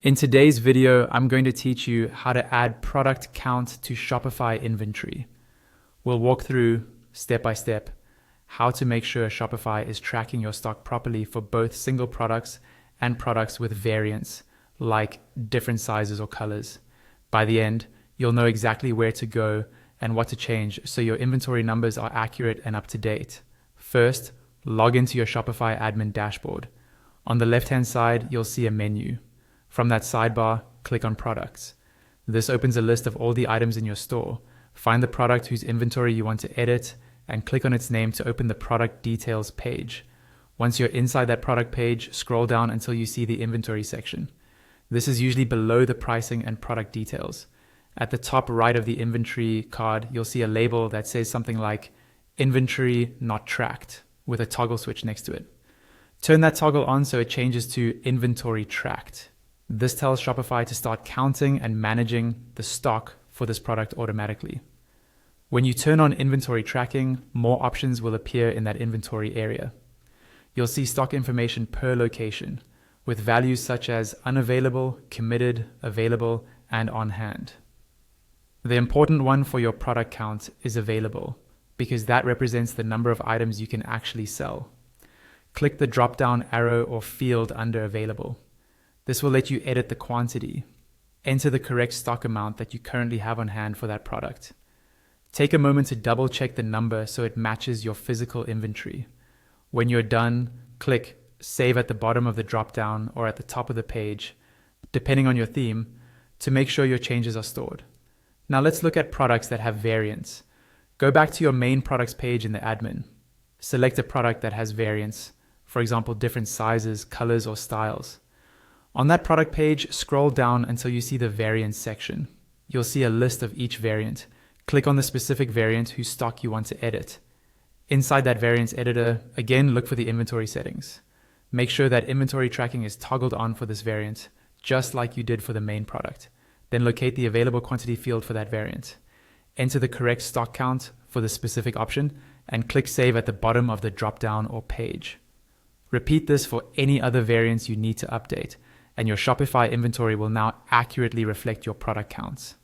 In today's video, I'm going to teach you how to add product count to Shopify inventory. We'll walk through, step by step, how to make sure Shopify is tracking your stock properly for both single products and products with variants, like different sizes or colors. By the end, you'll know exactly where to go and what to change so your inventory numbers are accurate and up to date. First, log into your Shopify admin dashboard. On the left-hand side, you'll see a menu. From that sidebar, click on Products. This opens a list of all the items in your store. Find the product whose inventory you want to edit and click on its name to open the Product Details page. Once you're inside that product page, scroll down until you see the Inventory section. This is usually below the pricing and product details. At the top right of the inventory card, you'll see a label that says something like Inventory Not Tracked with a toggle switch next to it. Turn that toggle on so it changes to Inventory Tracked. This tells Shopify to start counting and managing the stock for this product automatically. When you turn on inventory tracking, more options will appear in that inventory area. You'll see stock information per location, with values such as unavailable, committed, available, and on hand. The important one for your product count is available, because that represents the number of items you can actually sell. Click the drop-down arrow or field under available. This will let you edit the quantity. Enter the correct stock amount that you currently have on hand for that product. Take a moment to double check the number so it matches your physical inventory. When you're done, click Save at the bottom of the drop-down or at the top of the page, depending on your theme, to make sure your changes are stored. Now let's look at products that have variants. Go back to your main products page in the admin. Select a product that has variants, for example, different sizes, colors, or styles. On that product page, scroll down until you see the variants section. You'll see a list of each variant. Click on the specific variant whose stock you want to edit. Inside that variants editor, again, look for the inventory settings. Make sure that inventory tracking is toggled on for this variant, just like you did for the main product. Then locate the available quantity field for that variant. Enter the correct stock count for the specific option and click Save at the bottom of the drop-down or page. Repeat this for any other variants you need to update, and your Shopify inventory will now accurately reflect your product counts.